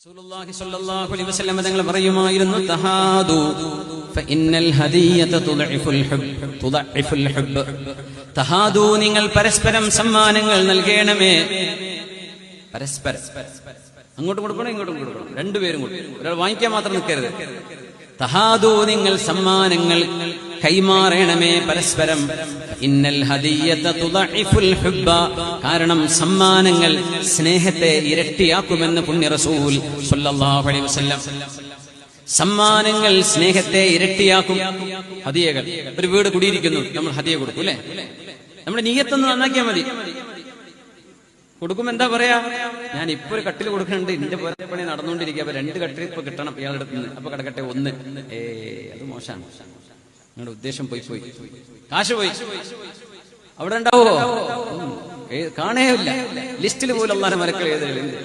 റസൂലുള്ളാഹി സ്വല്ലല്ലാഹു അലൈഹി വസല്ലം തങ്ങൾ പറയുമായിരുന്നു തഹാദു ഫഇന്നൽ ഹദിയത തുദഇഫുൽ ഹുബ്ബ്. തഹാദു, നിങ്ങൾ പരസ്പരം സമ്മാനങ്ങൾ നൽകണമേ. പരസ്പരം അങ്ങോട്ടും കൊടുക്കണം ഇങ്ങോട്ടും കൊടുക്കണം, രണ്ടുപേരും കൊടുക്കണം. ഒരാൾ വാങ്ങിക്കാൻ മാത്രം നിൽക്കരുത്. തഹാദു, നിങ്ങൾ സമ്മാനങ്ങൾ കൈമാറണമേ പരസ്പരം. ഇന്നൽ ഹദിയത തുദഇഫുൽ ഹുബ്ബ, കാരണം സമ്മാനങ്ങൾ സ്നേഹത്തെ ഇരട്ടിയാക്കുമെന്ന് പുണ്യ റസൂൽ സ്വല്ലല്ലാഹു അലൈഹി വസല്ലം. സമ്മാനങ്ങൾ സ്നേഹത്തെ ഇരട്ടിയാക്കും. ഹദിയകൾ, ഒരു വീട് കുടിയിരിക്കുന്നു, നമ്മൾ ഹദിയ കൊടുക്കും അല്ലെ? നമ്മുടെ നിയ്യത്തൊന്ന് നന്നാക്കിയാൽ മതി. കൊടുക്കുമ്പോ എന്താ പറയാ, ഞാൻ ഇപ്പൊ ഒരു കട്ടിൽ കൊടുക്കുന്നുണ്ട്, ഇതിന്റെ പുറത്തെ പണി നടന്നുകൊണ്ടിരിക്കുക, അപ്പൊ 2 കട്ടിൽ ഇപ്പൊ കിട്ടണം ഇയാളുടെ അടുത്ത് നിന്ന്, അപ്പൊ കിടക്കട്ടെ 1. അത് മോശമാണ്. നിങ്ങളുടെ ഉദ്ദേശം പോയി കാശ് പോയി. അവിടെ ഉണ്ടാവോ? കാണേയില്ല. ലിസ്റ്റിൽ പോലും അല്ലാഹുവിന്റെ മലക്കൾ എഴുതലുണ്ട്.